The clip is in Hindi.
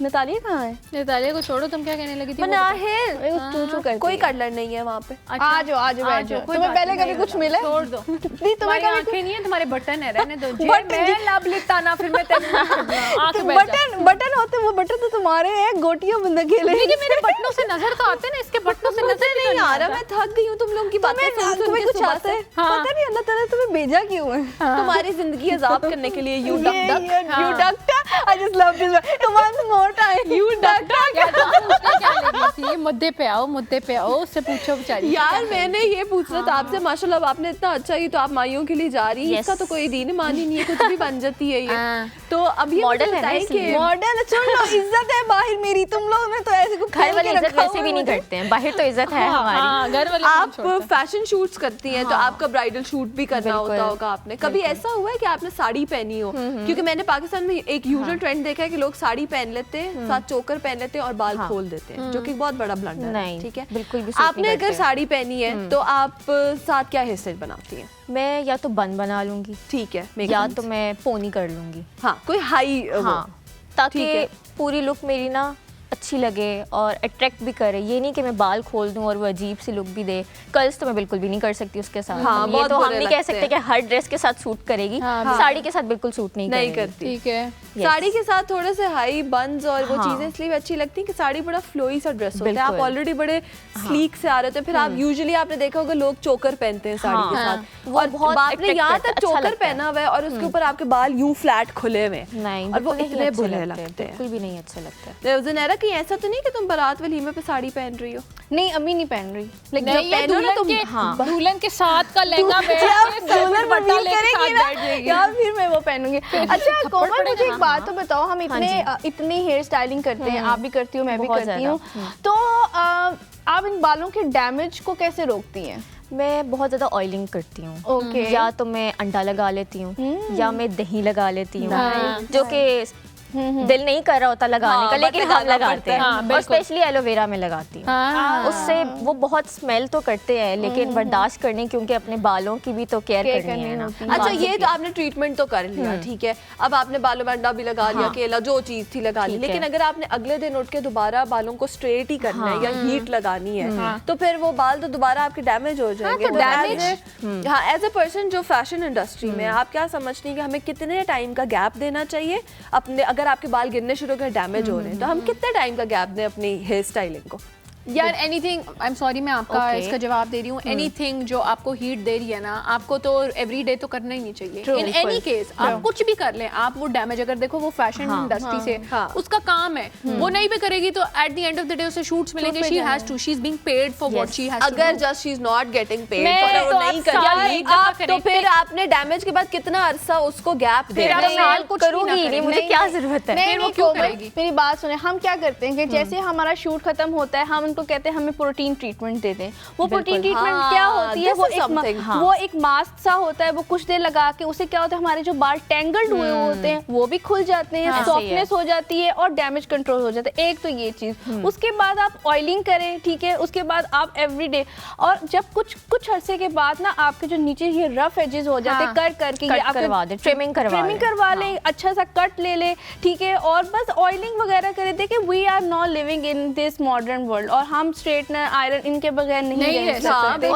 नतालिया कहाँ है? नतालिया को छोड़ो, तुम क्या कहने लगी थी? कोई कलर नहीं है वहाँ पे। आ जाओ बैठ जाओ। तुम्हें पहले कभी कुछ मिला? छोड़ दो, नहीं तुम्हें आंखें नहीं है, तुम्हारे बटन है, रहने दो। बटन होते, वो बटन तो तुम्हारे हैं, गोटियां बंदा खेले। मेरे बटनों से नजर तो आते ना, इसके बटनों से नजर नहीं आ रहा। मैं थक गई हूँ तुम लोगों की बातें सुन सुन के। कुछ आता है पता नहीं, अल्लाह ताला तुम्हें भेजा क्यों है तुम्हारी जिंदगी अजाब करने के लिए। You duck duck, you duck. I just love this one more time, you duck duck. मुद्दे पे आओ, उससे पूछो बेचारी। यार मैंने ये पूछना था आपसे, माशाल्लाह आपने इतना अच्छा ही, तो आप माइयों के लिए जा रही है, इसका तो कोई दीन मान ही नहीं है, कुछ भी बन जाती है ये। तो अब ये मॉडल है कि मॉडल, चलो इज्जत है बाहर मेरी, तुम लोग में तो ऐसे कुछ घर वाले इज्जत वैसे भी नहीं करते हैं, बाहर तो इज्जत है हमारी। घर वाले आप फैशन शूट्स करती हैं, तो आपका ब्राइडल शूट भी करना होता होगा आपने। कभी ऐसा हुआ है कि आपने साड़ी पहनी हो? क्योंकि मैंने पाकिस्तान में एक यूजुअल ट्रेंड देखा है कि लोग साड़ी पहन लेते हैं, साथ चोकर पहन लेते हैं और बाल खोल देते हैं, जो कि बहुत बड़ा ब्लंडर है। ठीक है, बिल्कुल भी। आपने अगर साड़ी पहनी है तो आप साथ क्या हेयर स्टाइल बनाती हैं? मैं या तो बन बना लूंगी, ठीक है, या तो मैं पोनी कर लूंगी। हाँ, कोई हाई, हाँ, ताकि पूरी लुक मेरी ना अच्छी लगे और अट्रैक्ट भी करे। ये नहीं कि मैं बाल खोल दूं और वो अजीब सी लुक भी दे। कर्ल्स तो मैं बिल्कुल भी नहीं कर सकती उसके साथ। हाँ, ये तो हम नहीं कह सकते कि हर ड्रेस के साथ सूट करेगी। साड़ी के साथ बिल्कुल सूट नहीं करती। ठीक है, साड़ी के साथ थोड़े से हाई बन्स और वो चीजें इसलिए भी अच्छी लगती हैं कि साड़ी बड़ा फ्लोई सा ड्रेस होता है। आप ऑलरेडी बड़े स्लीक से आ रहे थे, फिर आप यूजुअली आपने देखा होगा लोग चोकर पहनते हैं साड़ी के साथ, और आपने यहाँ तक चोकर पहना हुआ है और उसके ऊपर आपके बाल यूं फ्लैट खुले हुए हैं और वो इतने बुरे लगते हैं, बिल्कुल भी नहीं अच्छा लगता। ज़ुनैरा कहीं ऐसा तो नहीं कि तुम बारात वलीमे पे साड़ी पहन रही हो? नहीं, अभी नहीं पहन रही, लेकिन दुल्हन के साथ का लहंगा या फिर मैं वो पहनूंगी। अच्छा कोमल, मुझे एक बात तो बताओ, हम इतनी हेयर स्टाइलिंग करते हैं, आप भी करती हो, मैं भी करती हूँ, तो आप इन बालों के डैमेज को कैसे रोकती हैं? मैं बहुत ज़्यादा ऑयलिंग करती हूँ। या तो मैं अंडा लगा लेती हूँ या मैं दही लगा लेती हूँ, जो कि दिल नहीं कर रहा होता लगाने का, लेकिन हम लगाते हैं। और स्पेशली एलोवेरा में लगाती हूँ। उससे वो बहुत स्मेल तो करते हैं, लेकिन बर्दाश्त करने, क्योंकि अपने बालों की भी तो केयर करनी है ना। अच्छा, ये तो आपने ट्रीटमेंट तो कर लिया, ठीक है, अब आपने बालों में अंडा भी लगा लिया, केला, जो चीज थी लगा ली, लेकिन अगर आपने अगले दिन उठ के दोबारा बालों को स्ट्रेट ही करना है या हीट लगानी है, तो फिर वो बाल तो दोबारा आपके डैमेज हो जाएंगे। हाँ, एज ए पर्सन जो फैशन इंडस्ट्री में, आप क्या समझती हैं कि हमें कितने टाइम का गैप देना चाहिए अपने, अगर आपके बाल गिरने शुरू कर डैमेज हो रहे हैं, तो हम कितने टाइम का गैप दें अपनी हेयर स्टाइलिंग को? यार एनीथिंग, आई एम सॉरी मैं आपका इसका जवाब दे रही हूँ। एनीथिंग जो आपको हीट दे रही है ना, आपको तो एवरी डे तो करना ही नहीं चाहिए। इन एनी केस आप कुछ भी कर लें, आप वो डैमेज, अगर देखो वो फैशन इंडस्ट्री से उसका काम है, वो नहीं भी करेगी तो at the end of the day उसे शूट्स मिलेंगे। She has to, she is being paid for what she has to. अगर just she is not getting paid for, वो नहीं करेगी, तो फिर आपने डैमेज के बाद कितना अरसा उसको गैप देना? साल कुछ करूंगी नहीं, मुझे क्या जरूरत है? फिर वो क्यों करेगी? मेरी बात सुने, हम क्या करते हैं कि जैसे हमारा शूट खत्म होता है, हम उनको कहते हैं हमें प्रोटीन ट्रीटमेंट दे दें। वो प्रोटीन ट्रीटमेंट क्या होती है? वो एक मास्क सा होता है, वो कुछ देर लगा के उससे क्या होता है, हमारे जो बाल टेंगल्ड हुए होते हैं वो भी खुल जाते हैं, सॉफ्टनेस हो जाती है और डैमेज कंट्रोल हो जाता है। एक तो ये चीज। उसके बाद आप ऑयलिंग करें, ठीक है, उसके बाद आप एवरीडे, और जब कुछ अरसे के बाद ना आपके जो नीचे ये रफ एजेस हो जाते हैं, कर करके ट्रिमिंग करवा लें, अच्छा सा कट ले ले, ठीक है, और बस ऑयलिंग वगैरह करें। देखिए, we are not living in this modern world, और हम स्ट्रेटनर, आयरन इनके बगैर नहीं रह सकते।